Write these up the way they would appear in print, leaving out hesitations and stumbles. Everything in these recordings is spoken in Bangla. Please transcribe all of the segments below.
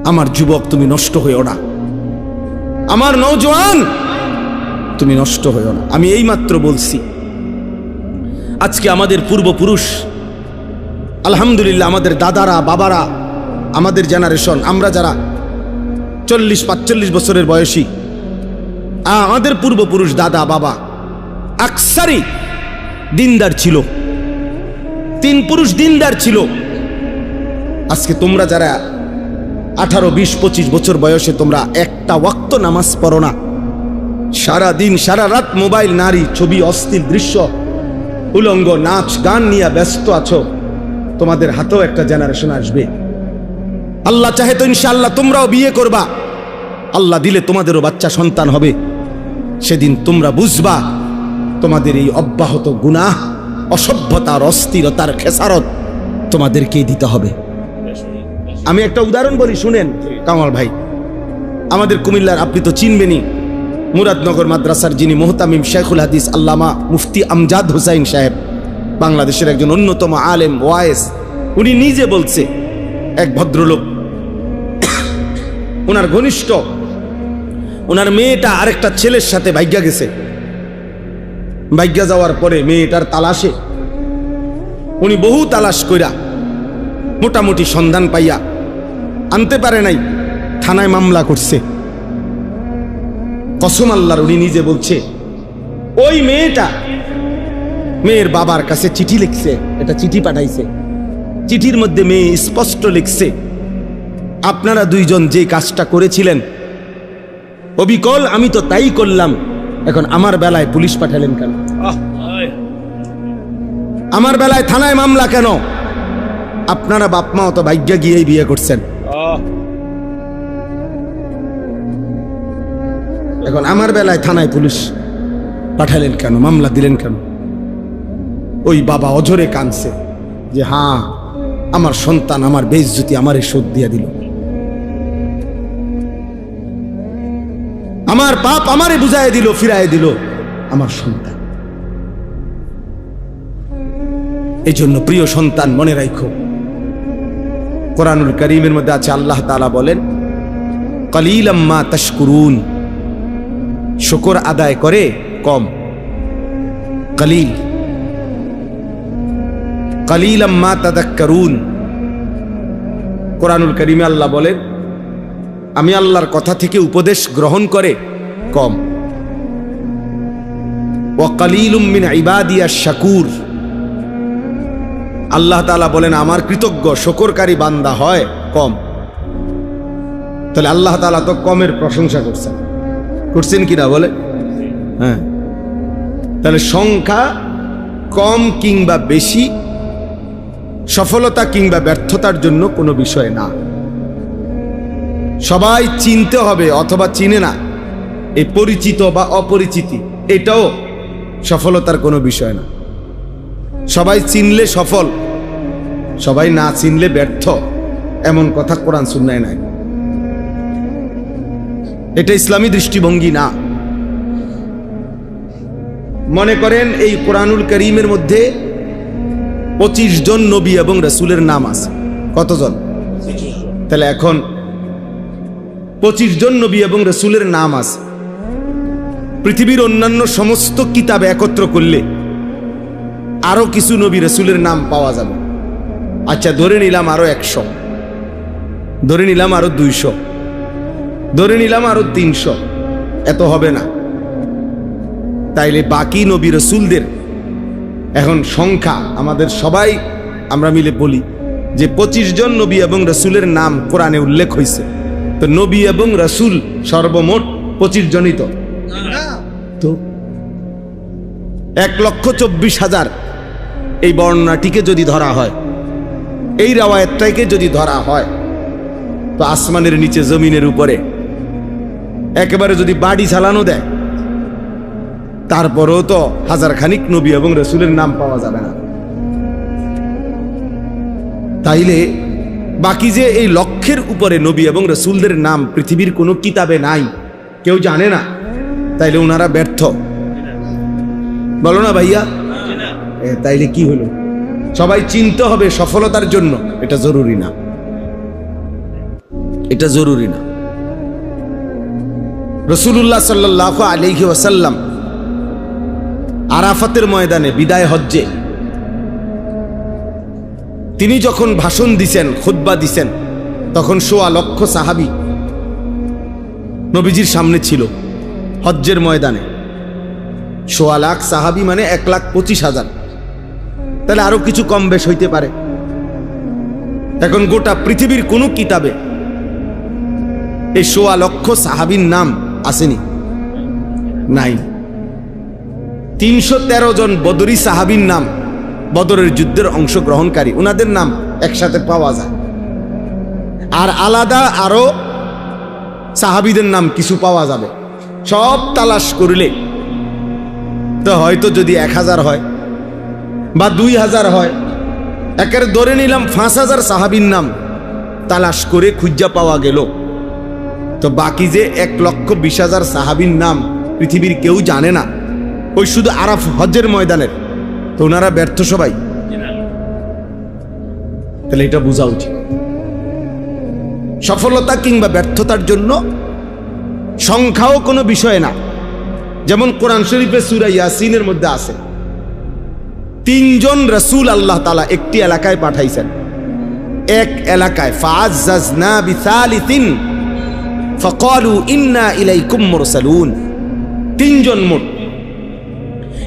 আমার যুবক তুমি নষ্ট হইও না, আমার নওজোয়ান তুমি নষ্ট হইও না। আমি এইমাত্র বলছি, আজকে আমাদের পূর্বপুরুষ, আলহামদুলিল্লাহ, আমাদের দাদারা বাবারা, আমাদের জেনারেশন, আমরা যারা 40-45 বছরের বয়সী, আমাদের পূর্বপুরুষ দাদা বাবা আকসারই দিনদার ছিল, 3 পুরুষ দিনদার ছিল। আজকে তোমরা যারা 18, 20, 25 বছর বয়সে তোমরা একটা ওয়াক্ত নামাজ পড়ো না, সারা দিন সারা রাত মোবাইল, নারী, ছবি, অশ্লীল দৃশ্য, উলঙ্গ নাচ গান নিয়ে ব্যস্ত আছো, তোমাদের হাতেও একটা জেনারেশন আসবে। আল্লাহ চাহে তো ইনশাআল্লাহ তোমরাও বিয়ে করবা, আল্লাহ দিলে তোমাদেরও বাচ্চা সন্তান হবে। সেদিন তোমরা বুঝবা তোমাদের এই অব্যাহত গুনাহ, অসভ্যতার, অস্থিরতার খেসারত তোমাদেরকেই দিতে হবে। আমি একটা উদাহরণ বলি, শুনেন কামাল ভাই। আমাদের কুমিল্লার, আপনি তো চিনবেনই, মুরাদনগর মাদ্রাসার যিনি মুহতামিম শেখুল হাদিস আল্লামা মুফতি আমজাদ হুসাইন সাহেব, বাংলাদেশের একজন অন্যতম আলেম ওয়ায়েস, উনি নিজে বলছে, এক ভদ্রলোক, ওনার ঘনিষ্ঠ, ওনার মেয়েটা আরেকটা ছেলের সাথে ভাগ্যা গেছে। ভাগ্যা যাওয়ার পরে মেয়েটার তালাশে উনি বহু তালাশ কইরা মোটামুটি সন্ধান পাইয়া আনতে পারে নাই, থানায় মামলা করছে। কসম আল্লাহর, উনি নিজে বলছে, ওই মেয়েটা মেয়ের বাবার কাছে চিঠি লিখছে, এটা চিঠি পাঠাইছে। চিঠির মধ্যে মেয়ে স্পষ্ট লিখছে, আপনারা দুইজন যে কাজটা করেছিলেন অবিকল আমি তো তাই করলাম, এখন আমার বেলায় পুলিশ পাঠালেন কেন? আমার বেলায় থানায় মামলা কেন? আপনারা বাপ মা তো ভাগ্যা গিয়েই বিয়ে করছেন, এখন আমার বেলায় থানায় পুলিশ পাঠালেন কেন, মামলা দিলেন কেন? ওই বাবা অঝরে কাঁদছে যে হ্যাঁ, আমার সন্তান আমার বেইজ্জতি আমারে শোধ দিয়ে দিল, আমার পাপ আমারে বুঝায় দিল, ফিরায় দিল আমার সন্তান। এই জন্য প্রিয় সন্তান, মনে রাখো, কোরআনুল কারীমের মধ্যে আছে, আল্লাহ তাআলা বলেন, কলিলাম মা তাশকুরুন, শুকর আদায় করে কম, কলিল, কলিলাম মা তাযাক্কারুন। কোরআনুল কারীমে আল্লাহ বলেন, আমি আল্লাহর কথা থেকে উপদেশ গ্রহণ করে কম। ওয়া কলিলুম মিন ইবাদিয়াশ শাকুর, আল্লাহ তাআলা বলেন আমার কৃতজ্ঞ শুকরকারী বান্দা হয় কম। তাহলে আল্লাহ তাআলা তো কমের প্রশংসা করছেন কিনা বলে? হ্যাঁ। তাহলে সংখ্যা কম কিংবা বেশি সফলতা কিংবা ব্যর্থতার জন্য কোনো বিষয় না। সবাই চিনতে হবে অথবা চিনে না, এই পরিচিত বা অপরিচিতি, এটাও সফলতার কোনো বিষয় না। সবাই চিনলে সফল, সবাই না চিনলে ব্যর্থ, এমন কথা কোরআন সুন্নায় নাই। এটা ইসলামী দৃষ্টিভঙ্গি না। মনে করেন এই কোরআনুল কারীমের মধ্যে 25 জন নবী এবং রাসূলের নাম আছে। কতজন? তাহলে এখন 25 জন নবী এবং রাসূলের নাম আছে। পৃথিবীর অন্যান্য সমস্ত কিতাব একত্র করলে আরো কিছু নবী রাসূলের নাম পাওয়া যাবে। আচ্ছা, ধরে নিলাম আরো 100, ধরে নিলাম আরো 200, ধরে নিলাম আরো 300, এত হবে না। তাইলে বাকি নবী রাসূলদের এখন সংখ্যা আমাদের সবাই আমরা মিলে বলি যে 25 জন নবী এবং রাসূলের নাম কোরআনে উল্লেখ হয়েছে। তো নবী এবং রাসূল সর্বমোট 25 জনই তো 1,24,000 এই বর্ণনাটিকে যদি ধরা হয়, এই রাওয়ায়াতটাকে যদি ধরা হয়, তো আসমানের নিচে জমিনের উপরে একেবারে যদি বাড়ি চালানো দেয়, তারপরেও তো 1000 খানিক নবী এবং রাসূলের নাম পাওয়া যাবে না। তাইলে বাকি যে এই লক্ষের উপরে নবী এবং রাসূলদের নাম পৃথিবীর কোনো কিতাবে নাই, কেউ জানে না, তাইলে ওনারা ব্যর্থ। বলো না ভাইয়া? তাইলে কি হলো? সবাই চিনতে হবে সফলতার জন্য, এটা জরুরি না। এটা জরুরি না। রাসূলুল্লাহ সাল্লাল্লাহু আলাইহি ওয়াসাল্লাম আরাফাতের ময়দানে বিদায় হজ্জে তিনি যখন ভাষণ দিছেন, খুতবা দিছেন, তখন ১৬ লক্ষ সাহাবী নবীজির সামনে ছিল হজ্জের ময়দানে। ১৬ লাখ সাহাবী মানে ১,২৫,০০০। তাহলে আরো কিছু কম বেশ হইতে পারে। এখন গোটা পৃথিবীর কোন কিতাবে এই ১৬ লক্ষ সাহাবীর নাম আসেনি, নাই। ৩১৩ জন বদরি সাহাবীর নাম, বদরের যুদ্ধের অংশগ্রহণকারী, ওনাদের নাম একসাথে পাওয়া যায়। আর আলাদা আরো সাহাবীদের নাম কিছু পাওয়া যাবে। সব তালাশ করলে তো হয়তো যদি ১,০০০ হয় বা ২,০০০ হয়, একের ধরে নিলাম ৫,০০০ সাহাবীর নাম তালাশ করে খুঁজা পাওয়া গেল, তো বাকি যে ১,২০,০০০ সাহাবীর নাম পৃথিবীর কেউ জানে না, ওই শুধু আরাফ হজ্জের ময়দানের, তো ওনারা ব্যর্থ সবাই। তাহলে এটা বোঝা উচিত। সফলতা কিংবা ব্যর্থতার জন্য সংখ্যাও কোনো বিষয় না। যেমন কোরআন শরীফে সূরা ইয়াসিনের মধ্যে আছে ৩ জন রাসূল আল্লাহ তাআলা একটি এলাকায় পাঠাইছেন। এক এলাকায় ফাআজ্জাজনা বিসালিসিন ফাকালু ইন্না ইলাইকুম মুরসালুন। ৩ জন মোট।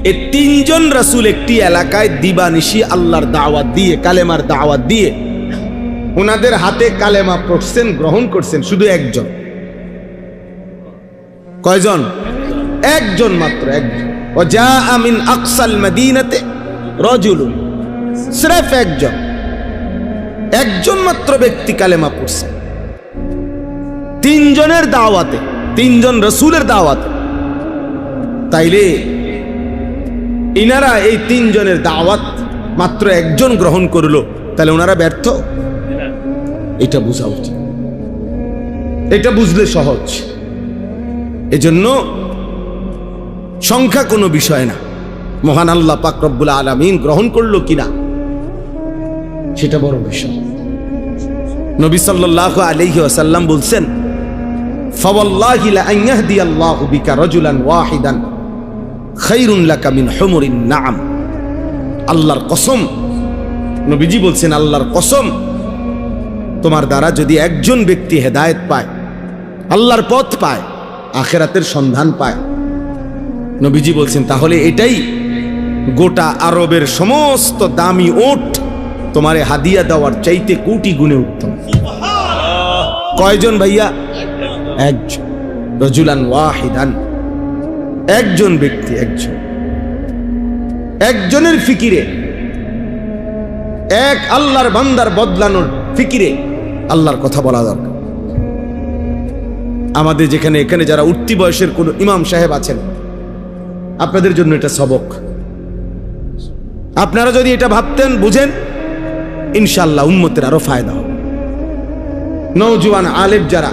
এই ৩ জন রাসূল একটি এলাকায় দিবানিশি আল্লাহর দাওয়াত দিয়ে, কালেমার দাওয়াত দিয়ে ওনাদের হাতে কালেমা পড়ছেন, গ্রহণ করছেন শুধু একজন। কয়জন? একজন মাত্র, একজন। ওয়াজা মিন আকসাল মদিনাতে রাজুলুন, সির্ফ একজন, একজন মাত্র ব্যক্তি কালেমা পড়ছে ৩ জনের দাওয়াতে, ৩ জন রাসূলের দাওয়াতে। তাইলে ইনারা এই ৩ জনের দাওয়াত মাত্র একজন গ্রহণ করলো, তাহলে ওনারা ব্যর্থ? এটা বোঝা উচিত। এটা বুঝলে সহজ। এজন্য সংখ্যা কোনো বিষয় না। মহান আল্লাহ পাক রব্বুল আলামিন গ্রহণ করলো কিনা সেটা বড় বিষয়। নবী সাল্লাল্লাহু আলাইহি ওয়াসাল্লাম বলছেন, ফাওয়াল্লাহি লা আন ইয়াহদিয়াল্লাহু বিকা রাজুলান ওয়াহিদান খায়রুন লাকা মিন হুমুরিন নাআম। আল্লাহর কসম, নবীজি বলছেন আল্লাহর কসম, তোমার দ্বারা যদি একজন ব্যক্তি হেদায়েত পায়, আল্লাহর পথ পায়, আখিরাতের সন্ধান পায়, নবীজি বলছেন তাহলে এটাই গোটা আরবের সমস্ত দামি ওট তোমারে হাদিয়া দেওয়ার চাইতে কোটি গুণে উত্তম। কয়জন ভাইয়া? একজন। রাজুলান ওয়াহিদান, একজন ব্যক্তি, একজন। একজনের ফিকিরে, এক আল্লাহর বান্দার বদলানোর ফিকিরে আল্লাহর কথা বলা দরকার। আমাদের যেখানে এখানে যারা উঠতি বয়সের কোন ইমাম সাহেব আছেন, আপনাদের জন্য এটা সবক। আপনারা যদি এটা ভাবতেন, বুঝেন, ইনশাআল্লাহ উম্মতের আরো ফায়দা হবে। নওজোয়ান আলেম যারা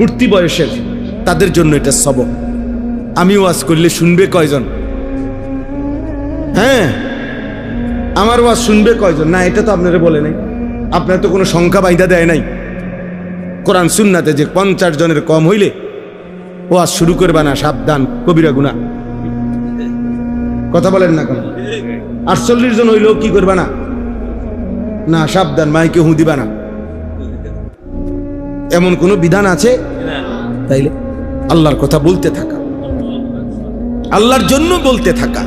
উঠতি বয়সের, তাদের জন্য এটা সবক। আমি ওয়াজ করলে শুনবে কয়জন? হ্যাঁ, আমার ওয়াজ শুনবে কয়জন? না, এটা তো আপনারা বলে নাই। আপনার তো কোনো সংখ্যা বাইদা দেয় নাই কোরআন সুন্নাতে যে 50 জনের কম হইলে ওয়াজ শুরু করবা না, সাবধান, কবিরা গুনাহ। কথা বলেন না কেন? 48 জন হইলেও কি করবা না? না, সাবধান, মাইকে হু দিবা না। এমন কোন বিধান আছে? তাইলে আল্লাহর কথা বলতে থাকা, আল্লাহর জন্য বলতে থাকা,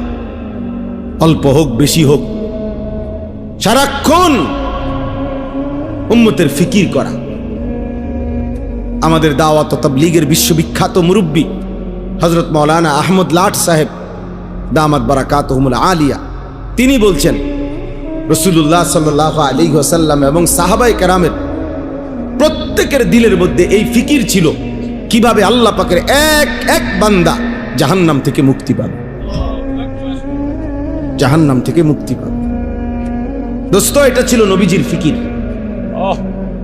অল্প হোক বেশি হোক, সারাক্ষণ উম্মতের ফিকির করা। আমাদের দাওয়াত ও তাবলীগের বিশ্ববিখ্যাত মুরব্বী হযরত মাওলানা আহমদ লাট সাহেব দামাত বারাকাতুহুমুল আলিয়া, তিনি বলছেন রাসূলুল্লাহ সাল্লাল্লাহু আলাইহি ওয়াসাল্লাম এবং সাহাবায়ে কেরামের প্রত্যেকের দিলের মধ্যে এই ফিকির ছিল কিভাবে আল্লাহ পাকের এক এক বান্দা জাহান্নাম থেকে মুক্তি পাবে, জাহান্নাম থেকে মুক্তি পাবে। দোস্ত, এটা ছিল নবীজির ফিকির,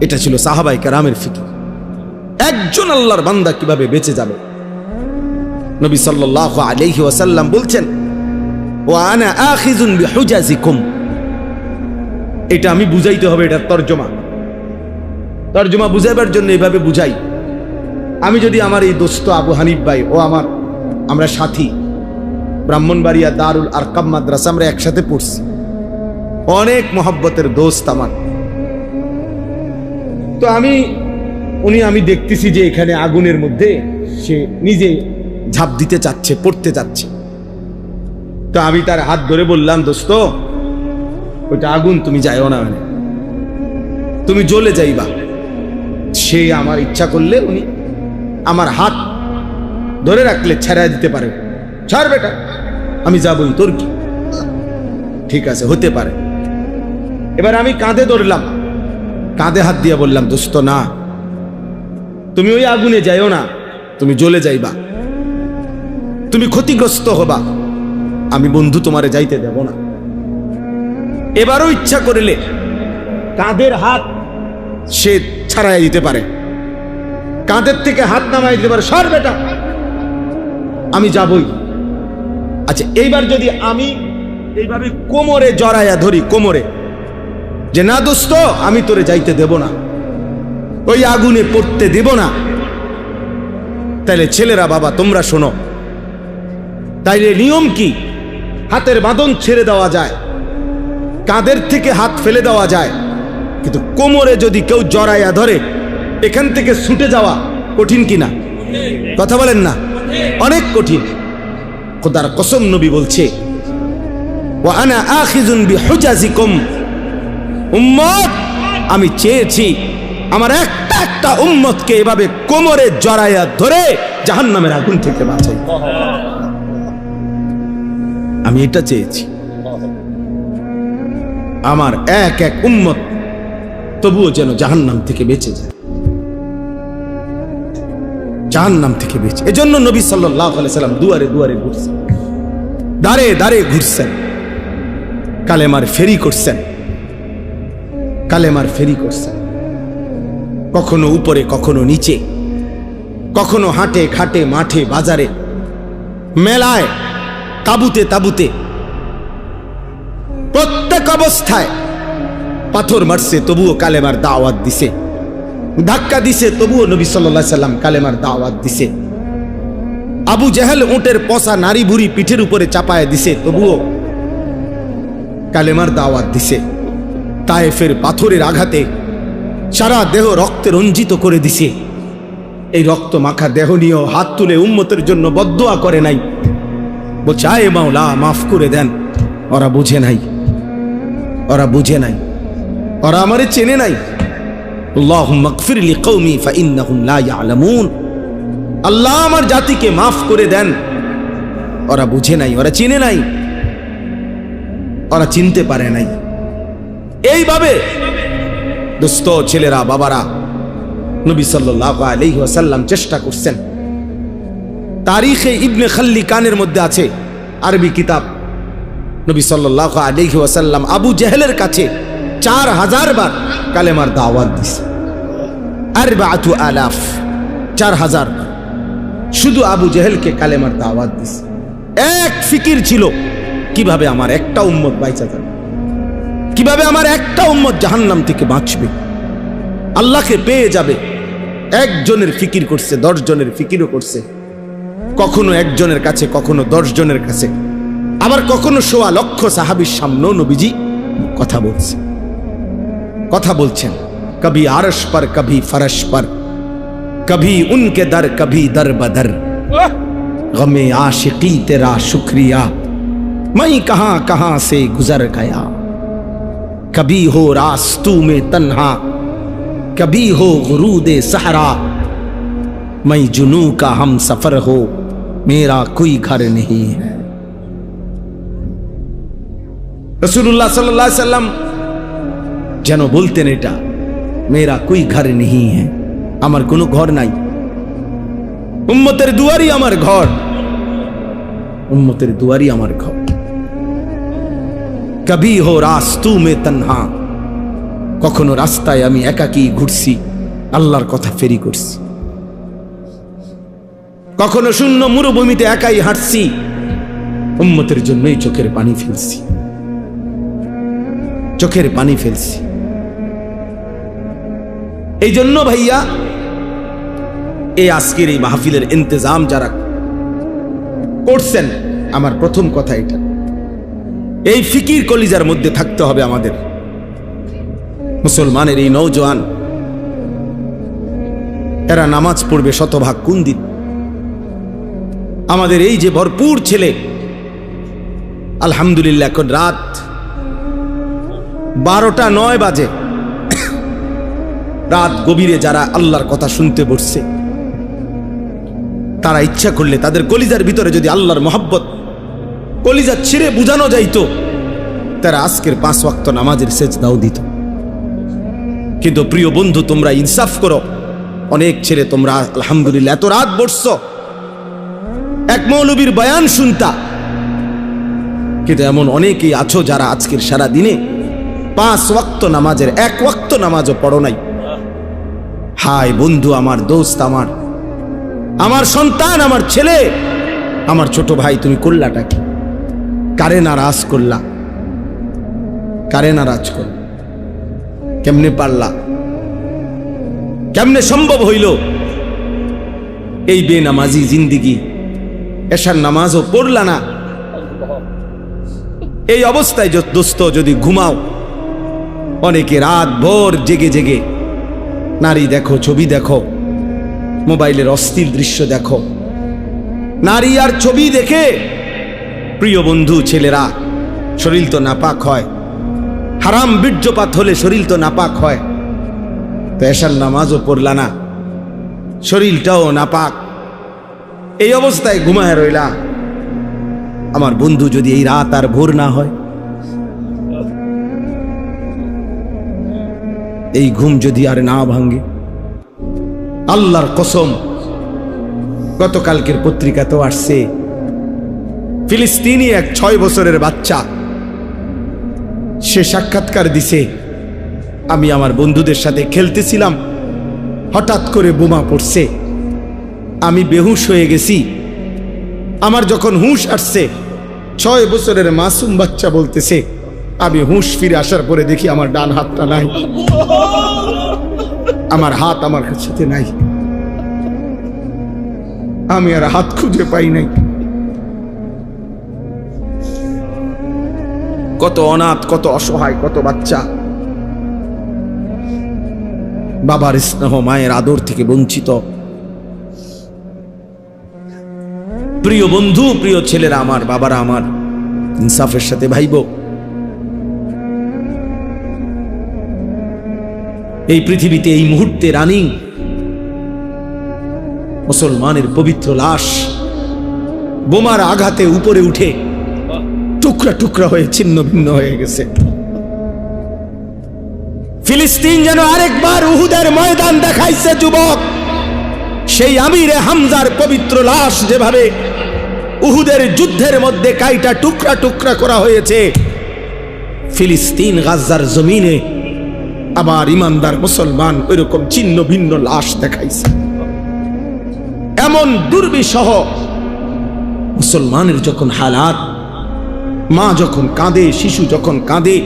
এটা ছিল সাহাবায়ে কেরামের ফিকির। একজন আল্লাহর বান্দা কিভাবে বেঁচে যাবে। নবী সাল্লাল্লাহু আলাইহি ওয়াসাল্লাম বলছেন, ওয়া আনা আখিযুন বিহুজাজিকুম। এটা আমি বুঝাইতে হবে, এটার তরজমা। তর্জমা বুঝাইবার জন্য এইভাবে বুঝাই। আমি যদি আমার এই দোস্ত আবু হানিফ ভাই ও আমরা সাথী, ব্রাহ্মণবাড়িয়া দারুল আরকাম মাদ্রাসা আমরা একসাথে পড়ছি, অনেক মহব্বতের দোস্ত আমার। তো আমি দেখতেছি যে এখানে আগুনের মধ্যে সে নিজে ঝাঁপ দিতে চাচ্ছে, পড়তে চাচ্ছে। তো আমি তার হাত ধরে বললাম, দোস্ত ওইটা আগুন, তুমি যাইও না, মানে তুমি জ্বলে যাইবা। সে আমার ইচ্ছা করলে উনি আমার হাত ধরে রাখলে ছেড়ে দিতে পারে, ছাড় বেটা, আমি যাবই, তোর কি, ঠিক আছে হতে পারে। এবার আমি কাঁধে ধরলাম, কাঁধে হাত দিয়ে বললাম, দোস্ত না, তুমি ওই আগুনে যাইও না, তুমি জ্বলে যাইবা, তুমি ক্ষতিগ্রস্ত হবা, আমি বন্ধু তোমারে যাইতে দেব না। এবারও ইচ্ছা করিলে কাঁধের হাত সে ছাড়াই দিতে পারে, কাঁধের থেকে হাত নামাই দিতে পারে, সর বেটা, আমি যাবই। আচ্ছা, এইবার যদি আমি এইভাবে কোমরে জড়াইয়া ধরি, কোমরে, যে না দোস্ত আমি তোরে যাইতে দেব না, ওই আগুনে পড়তে দেব না, তাইলে ছেলেরা বাবা তোমরা শোনো, তাইলে নিয়ম কি? হাতের বাঁধন ছেড়ে দেওয়া যায়, কাঁধের থেকে হাত ফেলে দেওয়া যায়, কিন্তু কোমরে যদি কেউ জড়াইয়া ধরে এখান থেকে ছুটে যাওয়া কঠিন কিনা? কথা বলেন না, অনেক কঠিন। খোদার কসম নবী বলছে, ওয়া আনা আখিযুন বিহুজাজিকুম, উম্মত আমি চেয়েছি আমার একটা একটা উম্মতকে এভাবে কোমরে জড়াইয়া ধরে জাহান্নামের আগুন থেকে বাঁচাই, আমি এটা চেয়েছি। আমার এক এক উম্মত তবুও যেন জাহান্নাম থেকে বেঁচে যায়, জাহান্নাম থেকে বেঁচে। এজন্য নবী সাল্লাল্লাহু আলাইহি সাল্লাম দুয়ারে দুয়ারে ঘুরছেন, দাঁড়ে দাঁড়ে ঘুরছেন, কালেমার ফেরি করছেন, কালেমার ফেরি করছেন, কখনো উপরে কখনো নিচে, কখনো হাটে খাটে মাঠে বাজারে মেলায় তাবুতে তাবুতে, প্রত্যেক অবস্থায় পাথর মারছে তবুও কালেমার দাওয়াত দিছে, ধাক্কা দিছে তবুও নবী সাল্লাল্লাহু আলাইহি সাল্লাম কালেমার দাওয়াত দিছে। আবু জেহেল উটের পচা নারী বুড়ি পিঠের উপরে চাপায় দিছে তবুও কালেমার দাওয়াত দিছে। তায়েফের পাথরের আঘাতে সারা দেহ রক্তে রঞ্জিত করে দিছে, এই রক্ত মাখা দেহ নিয়ে হাত তুলে উম্মতের জন্য বদদুয়া করে নাই, বলছে আয়ে মাওলা মাফ করে দেন। ওরা বুঝে নাই, ওরা বুঝে নাই, ওরা আমারে চেনে নাই। আল্লাহুম্মা গফির লিকওমি ফাইন্নাহুম লা ইয়ালামুন, আল্লাহ আমার জাতিকে মাফ করে দেন। ওরা বুঝে নাই, ওরা চিনে নাই, ওরা চিনতে পারে নাই। এইভাবে দোস্ত ছেলেরা বাবারা, নবী সাল্লাল্লাহু আলাইহি ওয়াসাল্লাম চেষ্টা করছেন। তারিখে ইবনে খাল্লিকানের মধ্যে আছে, আরবি কিতাব, নবী সাল্লাল্লাহু আলাইহি ওয়াসাল্লাম আবু জেহেলের কাছে 4000 বার কালেমার দাওয়াত দিছে, 4000, 4000 বার শুধু আবু জেহেলকে কালেমার দাওয়াত দিছে। এক ফিকির ছিল, কিভাবে আমার একটা উম্মত বাইচা যাবে, কিভাবে আমার একটা উম্মত জাহান্নাম থেকে বাঁচবে, আল্লাহকে পেয়ে যাবে। একজনের ফিকির করছে, 10 জনের ফিকিরও করছে, কখনো একজনের কাছে, কখনো 10 জনের কাছে, আবার কখনো 1.25 লক্ষ সাহাবীর সামনেও নবীজি কথা বলছে, কথা বলছেন। কবি আরশ पर कभी फरश पर, कभी उनके दर कभी दर बदर, गमे आशिकी तेरा शुक्रिया मैं कहां कहां से गुजर गया, कभी हो रास्तू में तन्हा कभी हो गुरूदे सहरा, मैं जुनू का हम सफर हो मेरा कोई घर नहीं है। रसूलुल्लाह सल्लल्लाहु अलैहि वसल्लम যেন বলতেন এটা, মেরা কোই ঘর নেই হ্যাঁ, আমার কোনো ঘর নাই, উম্মতের দুয়ারই আমার ঘর, উম্মতের দুয়ারই আমার ঘর। কবি হো রাস্তু মে তনহা, কখনো রাস্তায় আমি একাকী ঘুরছি, আল্লাহর কথা ফেরি করছি, কখনো শূন্য মরুভূমিতে একাই হাঁটছি, উম্মতের জন্যই চোখের পানি ফেলছি, চোখের পানি ফেলছি। এই জন্য ভাইয়া এই আজকের এই মাহফিলের ইন্তজাম যারা করছেন, আমার প্রথম কথা এটা, এই ফিকির কলিজার মধ্যে থাকতে হবে আমাদের। মুসলমানের এই নওজোয়ান এরা নামাজ পড়বে শতভাগ কোন দিন? আমাদের এই যে ভরপুর ছেলে, আলহামদুলিল্লাহ এখন রাত 12টা 9 বাজে, রাত গভীরে যারা আল্লাহর কথা শুনতে বসছে, তারা ইচ্ছা করলে তাদের কলিজার ভিতরে যদি আল্লাহর মহব্বত কলিজা ছিঁড়ে বুঝানো যাইতো, তারা আজকের 5 ওয়াক্ত নামাজের সেজদাও দিত। কিন্তু প্রিয় বন্ধু, তোমরা ইনসাফ করো, অনেক ছেলে তোমরা আলহামদুলিল্লাহ এত রাত বসছো এক মৌলবীর বয়ান শুনতা, কিন্তু এমন অনেকেই আছো যারা আজকের সারা দিনে 5 ওয়াক্ত নামাজের 1 ওয়াক্ত নামাজও পড়ো নাই। হায় বন্ধু, আমার দোস্ত, আমার সন্তান, আমার ছেলে, আমার ছোট ভাই, তুমি করলাটা কি? কারে নারাজ করলা? কারে নারাজ কর? কেমনে পারলা? কেমনে সম্ভব হইল এই বেনামাজি জিন্দিগি? এশার নামাজও পড়লা না, এই অবস্থায় দোস্ত যদি ঘুমাও, অনেকে রাত ভোর জেগে জেগে নারী দেখো, ছবি দেখো, মোবাইলের অস্থির দৃশ্য দেখো, নারী আর ছবি দেখে প্রিয় বন্ধু ছেলেরা শরীর তো নাপাক হয়, হারাম বীর্যপাত হলে শরীর তো নাপাক হয়। তো এশার নামাজও পড়লা না, শরীরটাও নাপাক, এই অবস্থায় ঘুমায় রইলা। আমার বন্ধু, যদি এই রাত আর ভোর না হয়, এই ঘুম যদি আর না ভাঙে, আল্লাহর কসম, গতকালকের পত্রিকাতেও আসছে, ফিলিস্তিনি এক 6 বছরের বাচ্চা, সে সাক্ষাৎকার দিছে, আমি আমার বন্ধুদের সাথে খেলতেছিলাম, হঠাৎ করে বোমা পড়ছে, আমি বেহুশ হয়ে গেছি। আমার যখন হুঁশ আসছে, 6 বছরের মাসুম বাচ্চা বলতেছে, আমি হুঁশ ফিরে আসার পরে দেখি আমার ডান হাতটা নাই, আমার হাত আমার কাছে নাই, আমি আর হাত খুঁজে পাই নাই। কত অনাথ, কত অসহায়, কত বাচ্চা বাবার স্নেহ, মায়ের আদর থেকে বঞ্চিত। প্রিয় বন্ধু, প্রিয় ছেলেরা আমার, বাবারা আমার, ইনসাফের সাথে ভাইব। এই পৃথিবীতে এই মুহূর্তে রানিং মুসলমানের পবিত্র লাশ বোমার আঘাতে উপরে উঠে টুকরা টুকরা হয়ে ছিন্ন ভিন্ন হয়ে গেছে। ফিলিস্তিন যেন আরেকবার উহুদের ময়দান দেখাইছে যুবক। সেই আমিরে হামজার পবিত্র লাশ যেভাবে উহুদের যুদ্ধের মধ্যে কাইটা টুকরা টুকরা করা হয়েছে, ফিলিস্তিন গাজার জমিনে আবার ইমানদার মুসলমান ওইরকম ছিন্ন ভিন্ন লাশ দেখাইছে। এমন দুর্বিষহ মুসলমানের যখন হালাত, মা যখন কাঁদে, শিশু যখন কাঁদে,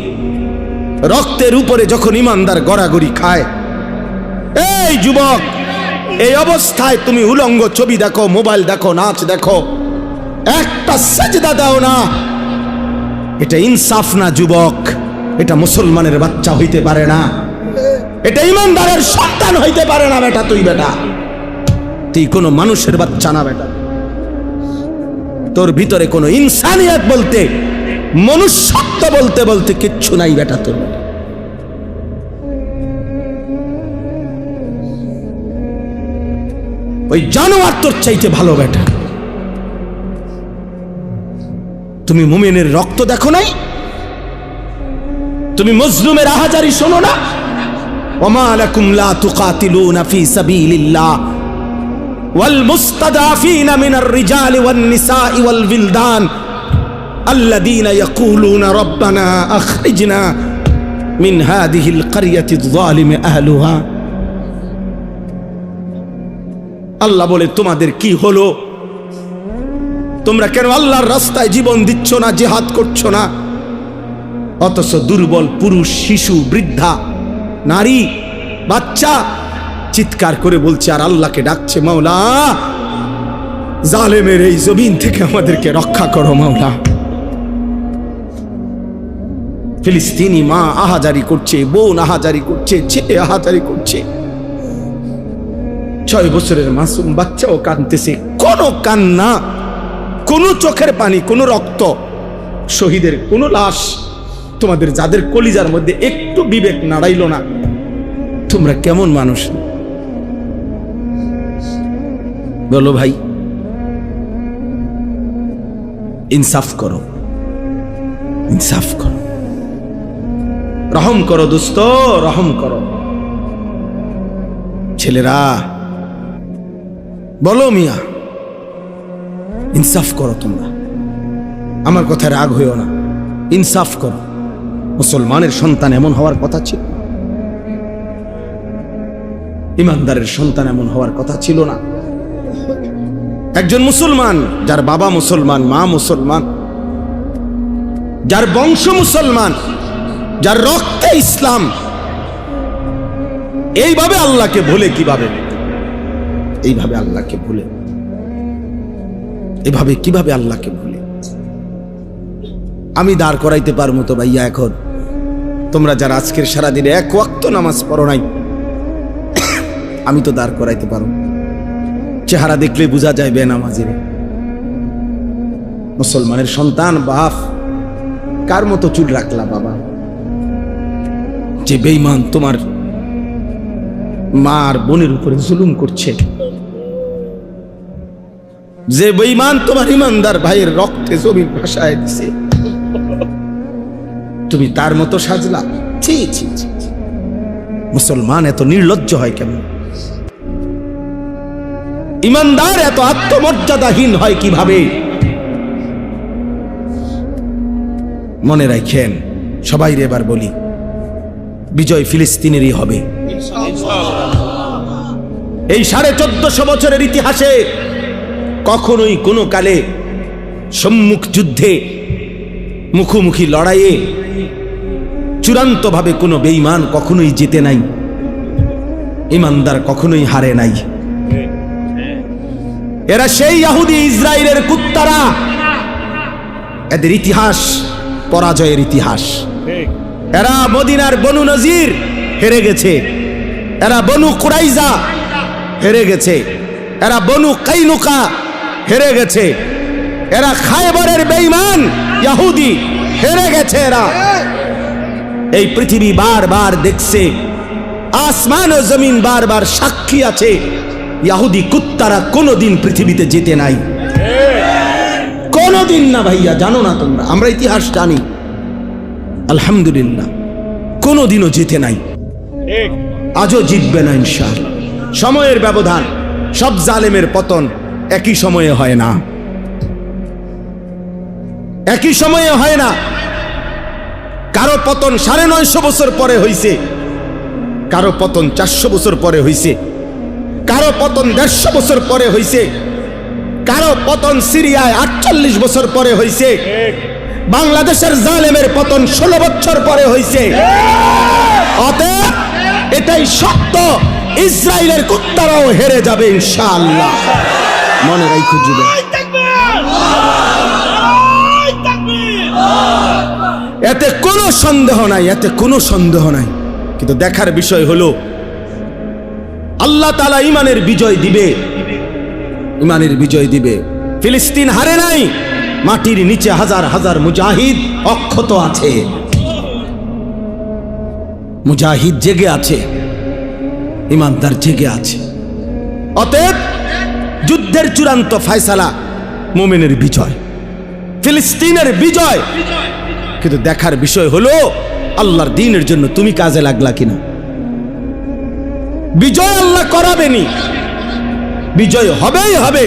রক্তের উপরে যখন ইমানদার গড়াগড়ি খায়, এই যুবক, এই অবস্থায় তুমি উলঙ্গ ছবি দেখো, মোবাইল দেখো, নাচ দেখো, একটা সেজদা দাও না, এটা ইনসাফ না যুবক, এটা মুসলমানের বাচ্চা হইতে পারে না, এটা ইমানদারের সন্তান হইতে পারে না। বেটা তুই, বেটা তুই কোনো মানুষের বাচ্চা না বেটা, তোর ভিতরে কোনো ইনসানিয়ত বলতে, মনুষ্যত্ব বলতে বলতে কিচ্ছু নাই বেটা তোর। ওই জানোয়ার তোর চাইতে ভালো বেটা। তুমি মুমিনের রক্ত দেখো নাই? তুমি মজলুমের আহাজারি শোনো না? ওমা লাকুম লা তুকাতিলুনা ফি সাবিলিল্লাহ ওয়াল মুস্তাদাফিনা মিনার রিজালি ওয়ান নিসাই ওয়াল বিলদান আল্লাযীনা ইয়াকুলুনা রাব্বানা আখরিজনা মিন হাযিহিল ক্বরিয়াতিয যালিমি আহলুহা। আল্লাহ বলে, তোমাদের কি হলো? তোমরা কেন আল্লাহর রাস্তায় জীবন দিচ্ছ না, জিহাদ করছো না? অথচ দুর্বল পুরুষ, শিশু, বৃদ্ধা, নারী, বাচ্চা চিৎকার করে বলছে আর আল্লাহকে ডাকছে, মাওলা জালেমের এই জমিন থেকে আমাদেরকে রক্ষা করো মাওলা। ফিলিস্তিনি মা আহাজারি করছে, বোন আহাজারি করছে, ছেলে আহাজারি করছে, 6 বছরের মাসুম বাচ্চাও কাঁদতেছে। কোনো কান্না, কোনো চোখের পানি, কোনো রক্ত, শহীদের কোনো লাশ, তোমাদের যাদের কলিজার মধ্যে একটু বিবেক নাড়াইল না, তোমরা কেমন মানুষ বলো ভাই? ইনসাফ করো, ইনসাফ করো, রহম করো দোস্ত, রহম করো। ছেলেরা বলো মিয়া, ইনসাফ করো তোমরা, আমার কথায় রাগ হইও না, ইনসাফ করো। মুসলমানের সন্তান এমন হওয়ার কথা ছিল, ইমানদারের সন্তান এমন হওয়ার কথা ছিল না। একজন মুসলমান, যার বাবা মুসলমান, মা মুসলমান, যার বংশ মুসলমান, যার রক্তে ইসলাম, এইভাবে আল্লাহকে ভুলে কিভাবে, এইভাবে আল্লাহকে ভুলে, এভাবে কিভাবে আল্লাহকে ভুলে? আমি দাঁড় করাইতে পারবো তো ভাইয়া এখন? তোমরা যারা আজকের সারাদিনে এক ওয়াক্ত নামাজ পড়ো নাই, আমি তো দাঁড় করাইতে পারবো। চেহারা দেখলে বোঝা যায় বেনামাজির। মুসলমানের সন্তান, বাপ, কার মতো চুল রাখলা বাবা? যে বেঈমান তোমার মা আর বোনের উপরে জুলুম করছে, যে বেঈমান তোমার ইমানদার ভাইয়ের রক্তে জমিন ভাসায় দিছে, তুমি তার মতো সাজলা? ছি ছি ছি। মুসলমান এত নির্লজ্জ হয় কেমন? ইমানদার এত আত্মমর্যাদাহীন হয় কিভাবে? মনে রাখেন, সবাই এবার বলি, বিজয় ফিলিস্তিনেরই হবে। এই 1450 বছরের ইতিহাসে কখনোই কোনো কালে সম্মুখ যুদ্ধে, মুখোমুখি লড়াইয়ে চূড়ান্তভাবে কোনো বেঈমান কখনোই জিতে নাই, ইমানদার কখনোই হারে নাই। এরা সেই ইহুদি ইসরায়েলের কুত্তারা, এদের ইতিহাস পরাজয়ের ইতিহাস। এরা মদিনার বনু নজির হেরে গেছে, এরা বনু কুরাইজা হেরে গেছে, এরা বনু কাইনুকা হেরে গেছে, এরা খায়বরের বেঈমান ইহুদি হেরে গেছে। এরা এই পৃথিবী বারবার দেখছে, আসমান ও জমিন বারবার সাক্ষী আছে, ইহুদি কুত্তারা কোনোদিন পৃথিবীতে জিতে নাই, কোনোদিন না ভাইয়া। জানো না তোমরা? আমরা ইতিহাস জানি, আলহামদুলিল্লাহ, কোনোদিনও জিতে নাই, আজও জিতবে না ইনশাআল্লাহ। সময়ের ব্যবধান, সব জালেমের পতন একই সময়ে হয় না, একই সময়ে হয় না। কারো পতন 950 বছর পরে হইছে, কারো পতন 400 বছর পরে হইছে, কারো পতন 150 বছর পরে হইছে, কারো পতন সিরিয়ায় 48 বছর পরে হইছে, বাংলাদেশের জালেমের পতন 16 বছর পরে হইছে। অতএব এটাই সত্য, ইসরায়েলের কুত্তারাও হেরে যাবে ইনশাআল্লাহ। মনে রাখো যুবক, এতে কোনো সন্দেহ নাই, এতে কোনো সন্দেহ নাই। কিন্তু দেখার বিষয় হলো, আল্লাহ তাআলা ঈমানের বিজয় দিবে, ঈমানের বিজয় দিবে। ফিলিস্তিন হারে নাই, মাটির নিচে হাজার হাজার মুজাহিদ অক্ষত আছে, মুজাহিদ জেগে আছে, ঈমানদার জেগে আছে। অতএব যুদ্ধের চূড়ান্ত ফয়সালা মুমিনের বিজয়, ফিলিস্তিনের বিজয়। কিন্তু দেখার বিষয় হলো, আল্লাহর দ্বীনের জন্য তুমি কাজে লাগলা কিনা। বিজয় আল্লাহ করাবেনি, বিজয় হবেই হবে,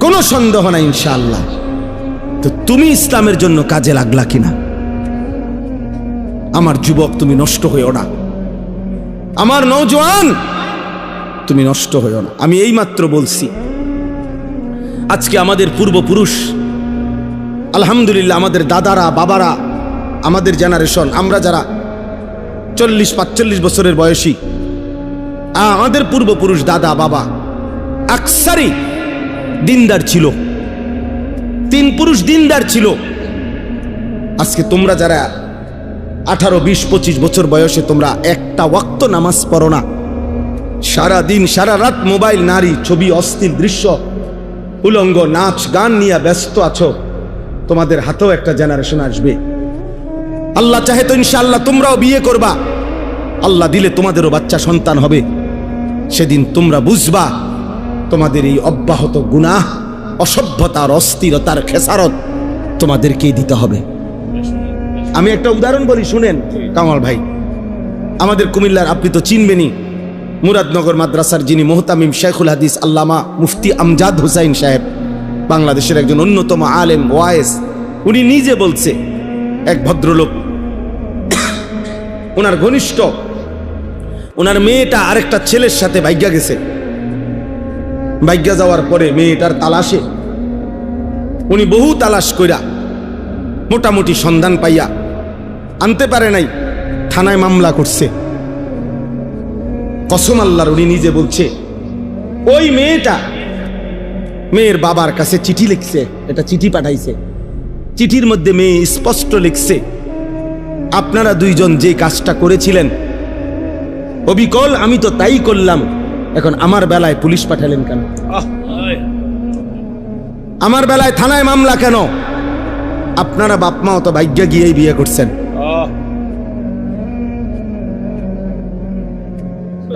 কোনো সন্দেহ নাই ইনশাআল্লাহ। তো তুমি ইসলামের জন্য কাজে লাগলা কিনা? আমার যুবক, তুমি নষ্ট হইও না, আমার নওজোয়ান তুমি নষ্ট হইও না। আমি এইমাত্র বলছি, আজকে আমাদের পূর্বপুরুষ, আলহামদুলিল্লাহ, আমাদের দাদারা, বাবারা, আমাদের জেনারেশন, আমরা যারা 40-45 বছরের বয়সী আমাদের পূর্বপুরুষ দাদা বাবা আকসারি দিনদার ছিল, 3 পুরুষ দিনদার ছিল। আজকে তোমরা যারা 18, 20, 25 বছর বয়সে তোমরা একটা ওয়াক্ত নামাজ পড়ো না, সারা দিন সারা রাত মোবাইল, নারী, ছবি, অশ্লীল দৃশ্য, উলঙ্গ নাচ গান নিয়ে ব্যস্ত আছো, তোমাদের হাতেও একটা জেনারেশন আসবে। আল্লাহ চাহে তো ইনশাআল্লাহ তোমরাও বিয়ে করবা, আল্লাহ দিলে তোমাদেরও বাচ্চা সন্তান হবে। সেদিন তোমরা বুঝবা তোমাদের এই অব্যাহত গুনাহ, অসভ্যতার, অস্থিরতার খেসারত তোমাদেরকেই দিতে হবে। আমি একটা উদাহরণ বলি, শুনেন কামাল ভাই। আমাদের কুমিল্লার, আপনি তো চিনবেনই, মুরাদনগর মাদ্রাসার যিনি মুহতামিম শেখুল হাদিস আল্লামা মুফতি আমজাদ হুসাইন সাহেব, বাংলাদেশের একজন অন্যতম আলেম ওয়ায়েস, উনি নিজে বলছে, এক ভদ্রলোক, ওনার ঘনিষ্ঠ, ওনার মেয়েটা আরেকটা ছেলের সাথে ভাগ্যা গেছে। ভাগ্যা যাওয়ার পরে মেয়েটার তালাশে উনি বহু তালাশ কইরা মোটামুটি সন্ধান পাইয়া আনতে পারে নাই, থানায় মামলা করছে। কসম আল্লাহর, উনি নিজে বলছে ওই মেয়েটা মেয়ের বাবার কাছে চিঠি লিখছে, এটা চিঠি পাঠাইছে। চিঠির মধ্যে মেয়ে স্পষ্ট লিখছে, আপনারা দুইজন যে কাজটা করেছিলেন অবিকল আমি তো তাই করলাম, এখন আমার বেলায় পুলিশ পাঠালেন কেন? আমার বেলায় থানায় মামলা কেন? আপনারা বাপমা অত ভাগ্য গিয়েই বিয়ে করছেন,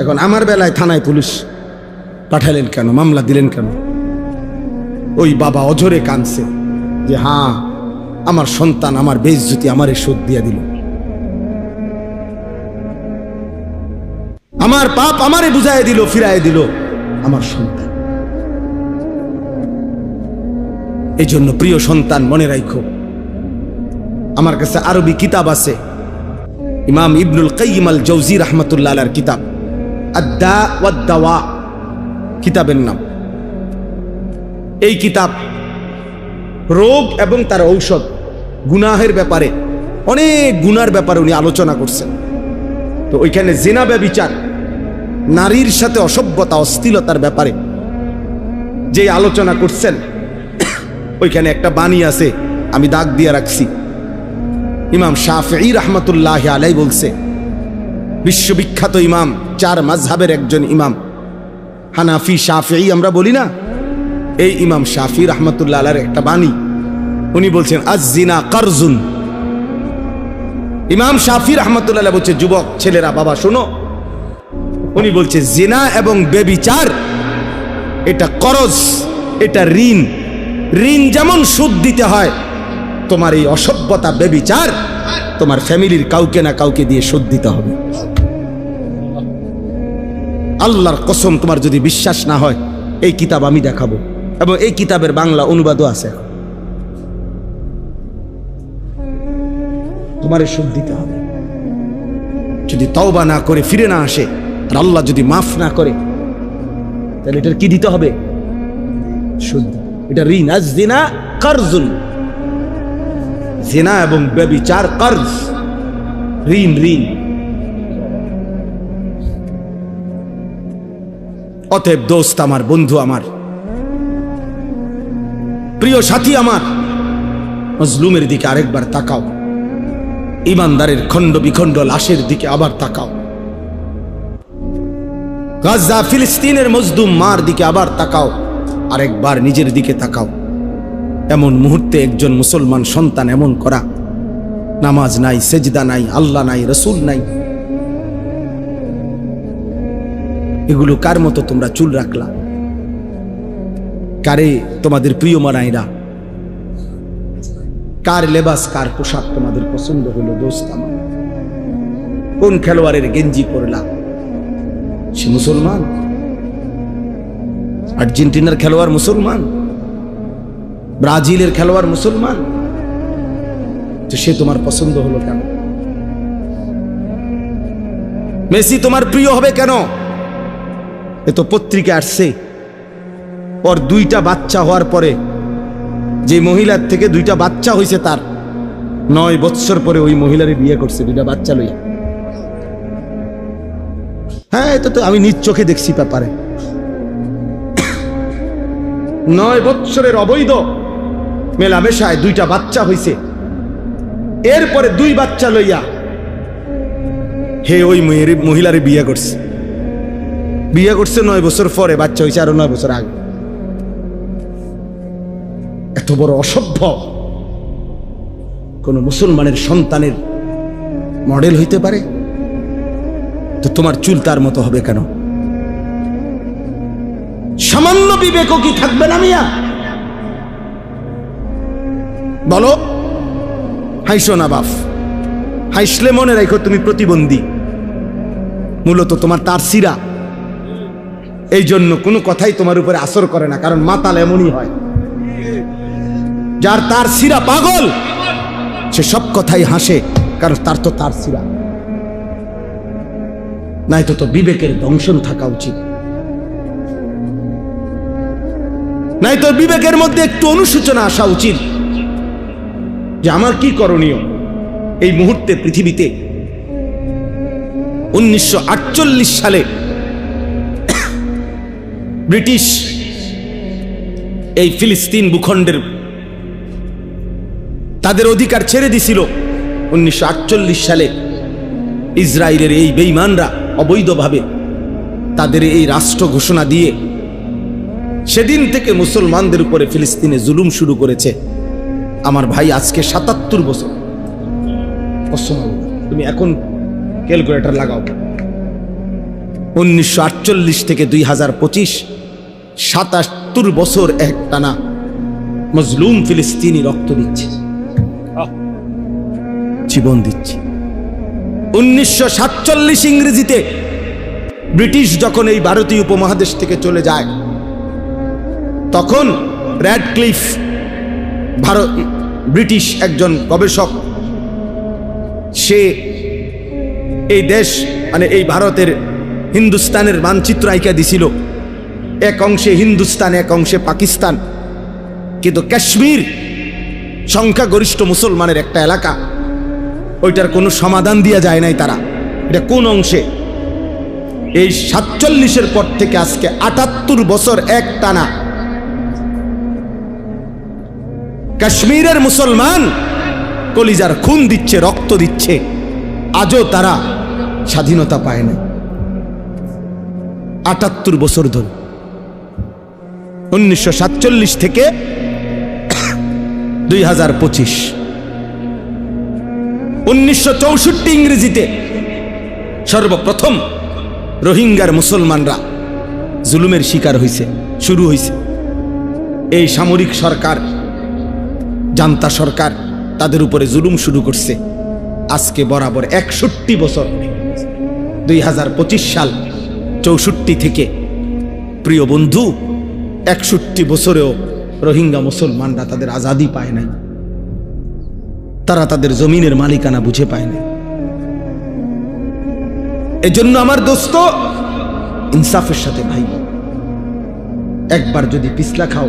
এখন আমার বেলায় থানায় পুলিশ পাঠালেন কেন, মামলা দিলেন কেন? ওই বাবা অঝরে কাঁদছে যে হ্যাঁ, আমার সন্তান আমার বেইজ্জতি আমারে শোধ দিয়া দিল, আমার পাপ আমারে বুঝায় দিল, ফিরায় দিল আমার সন্তান। এই জন্য প্রিয় সন্তান, মনে রাখো, আমার কাছে আরবি কিতাব আছে, ইমাম ইবনুল কাইয়িম আল জাওজি রাহমাতুল্লাহ আলাইহির কিতাব আদ-দা ওয়াদ-দাওয়া কিতাবের নাম। এই কিতাব রোগ এবং তার ঔষধ, গুনাহের ব্যাপারে, অনেক গুনার ব্যাপারে উনি আলোচনা করছেন। তো ওইখানে জিনা, ব্যভিচার, নারীর সাথে অসভ্যতা, অশ্লীলতার ব্যাপারে যে আলোচনা করছেন, ওইখানে একটা বাণী আছে, আমি দাগ দিয়ে রাখছি। ইমাম শাফিঈ রাহমাতুল্লাহি আলাইহি বলছে, বিশ্ববিখ্যাত ইমাম, 4 মাযহাবের একজন ইমাম, হানাফি শাফিঈ আমরা বলি না, এই ইমাম শাফিঈ রাহমাতুল্লাহ আলাইহির একটা বাণী, উনি বলছেন আজ-জিনা কারজুন। ইমাম শাফিঈ রাহমাতুল্লাহ আলাইহি বলছে, যুবক ছেলেরা বাবা শোনো, উনি বলছে জিনা এবং ব্যভিচার এটা করজ, এটা ঋণ। ঋণ যেমন সুদ দিতে হয়, তোমার এই অসভ্যতা, ব্যভিচার তোমার ফ্যামিলির কাউকে না কাউকে দিয়ে সুদ দিতে হবে। আল্লাহর কসম, তোমার যদি বিশ্বাস না হয়, এই কিতাব আমি দেখাবো, এবং এই কিতাবের বাংলা অনুবাদও আছে। তোমারে সুদ দিতে হবে। যদি তওবা না করে ফিরে না আসে, আর আল্লাহ যদি মাফ না করে, তাহলে এটার কি দিতে হবে? সুদ। এটা ঋণ। আজ-জিনা কারজুন, জিনা এবং ব্যভিচার কর্জ, ঋণ। ঋণ। অতএব দোস্ত আমার, বন্ধু আমার, প্রিয় সাথী আমার, মজলুমের দিকে আরেকবার তাকাও, ইমানদারের খণ্ড বিখণ্ড লাশের দিকে আবার তাকাও, গাজা ফিলিস্তিনের মজলুম মার দিকে আবার তাকাও, আরেকবার নিজের দিকে তাকাও। এমন মুহূর্তে একজন মুসলমান সন্তান এমন করা, নামাজ নাই, সেজদা নাই, আল্লাহ নাই, রসুল নাই, এগুলো কার মতো তোমরা চুল রাখলা? কারে তোমাদের প্রিয় মানাইরা? কার লেবাস, কার পোশাক তোমাদের পছন্দ হলো? দোস্ত আমার, কোন খেলোয়াড়ের গেঞ্জি পরলা? সে মুসলমান? আর্জেন্টিনার খেলোয়াড় মুসলমান, ব্রাজিলের খেলোয়াড় মুসলমান, তো সে তোমার পছন্দ হলো কেন? মেসি তোমার প্রিয় হবে কেন? এ তো পত্রিকা আসছে, ওর 2টা বাচ্চা হওয়ার পরে, যে মহিলার থেকে 2টা বাচ্চা হয়েছে, তার 9 বৎসর পরে ওই মহিলারে বিয়ে করছে, 2টা বাচ্চা লইয়া। হ্যাঁ, এটা তো আমি নিজ চোখে দেখছি ব্যাপারে। 9 বৎসরের অবৈধ মেলামেশায় 2টা বাচ্চা হইছে। এরপরে 2 বাচ্চা লইয়া হে ওই মহিলারে বিয়ে করছে। 9 বছর পরে বাচ্চা হয়েছে, আরো 9 বছর আগে। এত বড় অসভ্য কোন মুসলমানের সন্তানের মডেল হইতে পারে? তো তোমার চুল তার মতো হবে কেন? সামান্য বিবেকও কি থাকবে না মিয়া? বলো। হাইসো না বাপ, হাইসলে মনে রাখো তুমি প্রতিবন্ধী। মূলত তোমার তার সিরা, এই জন্য কোনো কথাই তোমার উপরে আসর করে না, কারণ মাতাল এমনই হয়। যার তার সিরা পাগল, সে সব কথাই হাসে, কারণ তার তো তার সিরা নাই। তো বিবেকের দংশন থাকা উচিত, নাই তো বিবেকের মধ্যে একটু অনুশোচনা আসা উচিত যে আমার কি করণীয় এই মুহূর্তে পৃথিবীতে। 1948 সালে ব্রিটিশ এই ফিলিস্তিন ভূখণ্ডের তাদের অধিকার ছেড়ে দিছিল। 1948 সালে ইসরায়েলের এই বেঈমানরা অবৈধভাবে তাদের এই রাষ্ট্র ঘোষণা দিয়ে সেদিন থেকে মুসলমানদের উপরে ফিলিস্তিনে জুলুম শুরু করেছে। আমার ভাই, আজকে 77 বছর। তুমি এখন ক্যালকুলেটর লাগাও, 1948 থেকে 2025, 77 বছর এক টানা মজলুম ফিলিস্তিনি রক্ত দিচ্ছে, জীবন দিচ্ছে। 1947 ইংরেজিতে ব্রিটিশ যখন এই ভারতীয় উপমহাদেশ থেকে চলে যায়, তখন র্যাডক্লিফ ব্রিটিশ একজন গবেষক, সে এই দেশ মানে এই ভারতের হিন্দুস্তানের মানচিত্র আইকা দিছিল। এক অংশে হিন্দুস্তান, এক অংশে পাকিস্তান, কিন্তু কাশ্মীর সংখ্যাগরিষ্ঠ মুসলমানের একটা এলাকা, ওইটার কোনো সমাধান দিয়া যায় নাই তারা, এটা কোন অংশে। এই 47-এর পর থেকে আজকে 78 বছর এক টানা কাশ্মীরের মুসলমান কলিজার খুন দিচ্ছে, রক্ত দিচ্ছে, আজও তারা স্বাধীনতা পায় না। 78 বছর ধরে, 1947 থেকে 2025। 1964 ইংরেজিতে সর্বপ্রথম রোহিঙ্গার মুসলমানরা জুলুমের শিকার হয়েছে, শুরু হয়েছে। এই সামরিক সরকার, জান্তা সরকার তাদের উপরে জুলুম শুরু করছে। আজকে বরাবর 61 বছর, 2025 সাল 64 থেকে। প্রিয় বন্ধু, 61 বছরেও রোহিঙ্গা মুসলমানরা তাদের আজাদি পায় নাই, তারা তাদের জমিনের মালিকানা বুঝে পায় নাই। এজন্য আমার দোস্ত, ইনসাফের সাথে ভাই, একবার যদি পিছলা খাও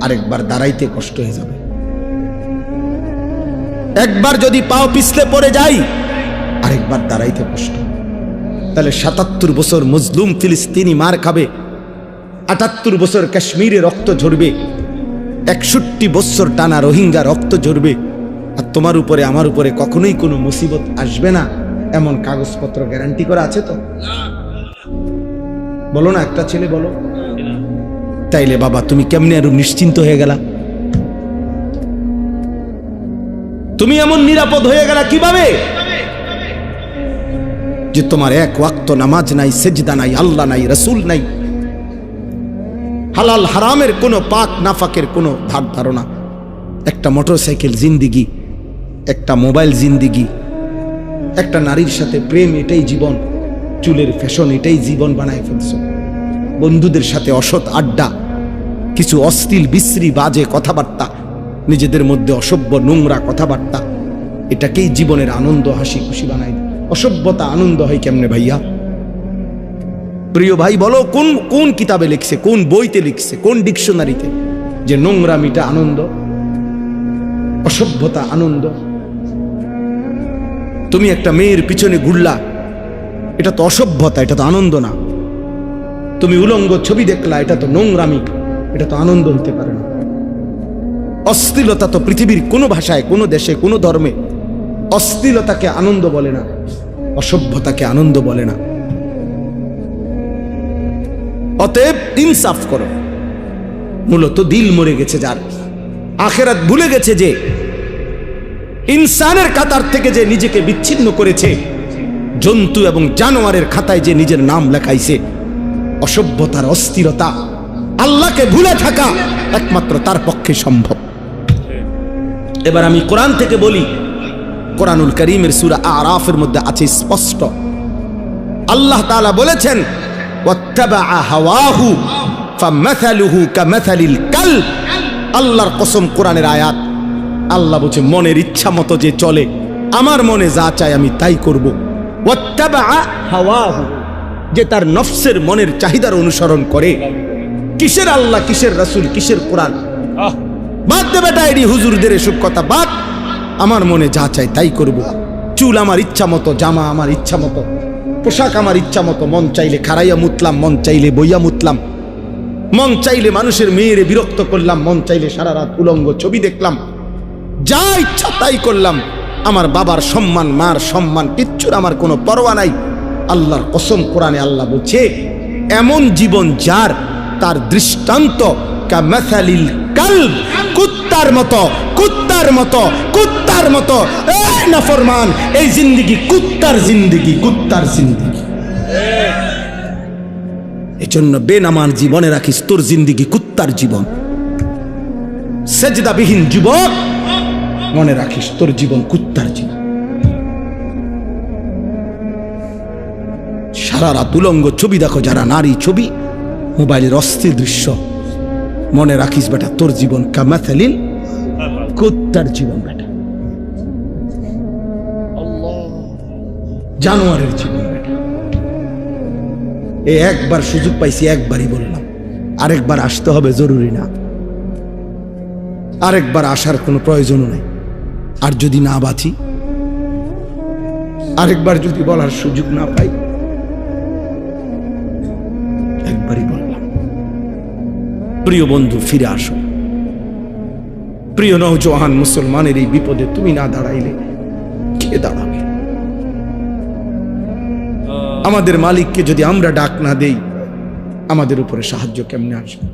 আরেকবার দাঁড়াইতে কষ্ট হয়ে যাবে। একবার যদি পাও পিছলে পড়ে যাই আরেকবার দাঁড়াইতে কষ্ট। তাহলে 77 বছর মজলুম ফিলিস্তিনি মার খাবে, 78 বছর কাশ্মীরে রক্ত ঝরবে, 61 বছর টানা রোহিঙ্গা রক্ত ঝরবে, আর তোমার উপরে আমার উপরে কখনোই কোনো মুসিবত আসবে না এমন কাগজপত্র গ্যারান্টি করা আছে তো? বলো না, একটা ছেলে বলো। তাইলে বাবা তুমি কেমনে আরো নিশ্চিন্ত হয়ে গেলা? তুমি এমন নিরাপদ হয়ে গেলা কিভাবে যে তোমার এক ওয়াক্ত নামাজ নাই, সেজদা নাই, আল্লাহ নাই, রাসূল নাই, হালাল হারামের কোনো পাক নাফাকের কোনো ধার ধারণা, একটা মোটরসাইকেল জিন্দিগি, একটা মোবাইল জিন্দিগি, একটা নারীর সাথে প্রেম, এটাই জীবন, চুলের ফ্যাশন, এটাই জীবন বানায় ফেলছো, বন্ধুদের সাথে অসৎ আড্ডা, কিছু অশ্লীল বিশ্রী বাজে কথাবার্তা, নিজেদের মধ্যে অসভ্য নোংরা কথাবার্তা, এটাকেই জীবনের আনন্দ, হাসি খুশি বানায়। অসভ্যতা আনন্দ হয় কেমনে ভাইয়া? প্রিয় ভাই বলো, কোন কোন কিতাবে লিখছে, কোন বইতে লিখছে, কোন ডিকশনারিতে যে নোংরামিটা আনন্দ, অসভ্যতা আনন্দ? তুমি একটা মেয়ের পিছনে ঘুরলা, এটা তো অসভ্যতা, এটা তো আনন্দ না। তুমি উলঙ্গ ছবি দেখলা, এটা তো নোংরামি, এটা তো আনন্দ হতে পারে না। অশ্লীলতা তো পৃথিবীর কোনো ভাষায়, কোনো দেশে, কোনো ধর্মে অশ্লীলতাকে আনন্দ বলে না, অসভ্যতাকে আনন্দ বলে না। অতএব ইনসাফ করো। মূলত দিল মরে গেছে যার, আখেরাত ভুলে গেছে যে, ইনসানের কাতার থেকে যে নিজেকে বিচ্ছিন্ন করেছে, জন্তু এবং জানোয়ারের খাতায় যে নিজের নাম লেখাইছে, অসভ্যতার অস্থিরতা, আল্লাহকে ভুলে থাকা একমাত্র তার পক্ষে সম্ভব। এবার আমি কোরআন থেকে বলি, কোরআনুল কারীমের সূরা আরাফের মধ্যে আছে স্পষ্ট, আল্লাহ তাআলা বলেছেন ওয়াত্তাবাআ হাওয়াহু ফামাসালুহু কামাসালিল কালব। আল্লাহর কসম, কোরআনের আয়াত। আল্লাহ বলছে মনের ইচ্ছা মতো যে চলে, আমার মনে যা চায় আমি তাই করব। ওয়াত্তাবাআ হাওয়াহু, যে তার নফসের মনের চাহিদার অনুসরণ করে। কিসের আল্লাহ, কিসের রাসূল, কিসের কোরআন? বাদ দে বেটা, এডি হুজুরদের এসব কথা বাদ। আমার মনে যা চাই তাই করব। চুল আমার ইচ্ছা মতো, জামা আমার ইচ্ছা মতো, পোশাক আমার ইচ্ছা মতো। মন চাইলে খাড়াইয়া মুতলাম, মন চাইলে বইয়া মুতলাম, মন চাইলে মানুষের মেয়েরে বিরক্ত করলাম, মন চাইলে সারা রাত উলঙ্গ ছবি দেখলাম, যা ইচ্ছা তাই করলাম। আমার বাবার সম্মান, মার সম্মান, কিচ্ছুর আমার কোনো পরোয়া নাই। আল্লাহর কসম, কোরআনে আল্লাহ বলছে এমন জীবন যার, তার দৃষ্টান্ত কামাসালিল কালব, কুত্তার মতো, কুত্তার মতো, কুত্তার মতো। এই নাফরমান, এই জিন্দেগি কুত্তার জিন্দেগি, কুত্তার জিন্দেগি। এজন্য বেনামান জীবনে রাখিস, তোর জিন্দেগি কুত্তার জীবন। সেজদাবিহীন যুবক, মনে রাখিস তোর জীবন কুত্তার জীবন। সারা রাত উলঙ্গ ছবি দেখো যারা, নারী ছবি, মোবাইলের অস্থির দৃশ্য, মনে রাখিস বেটা তোর জীবন কামাসালিল কুত্তার জীবন বেটা, জানোয়ারের জীবন বেটা। একবার সুযোগ পাইছি, একবারই বললাম, আরেকবার আসতে হবে জরুরি না, আরেকবার আসার কোনো প্রয়োজনও নাই। আর যদি না বাঁচি, আরেকবার যদি বলার সুযোগ না পাই, একবারই বললাম। প্রিয় বন্ধু, ফিরে আসো। প্রিয় নওজোয়ান মুসলমানের এই বিপদে তুমি না দাঁড়াইলে কে দাঁড়াবে? আমাদের মালিককে যদি আমরা ডাক না দেই, আমাদের উপরে সাহায্য কেমনে আসবে?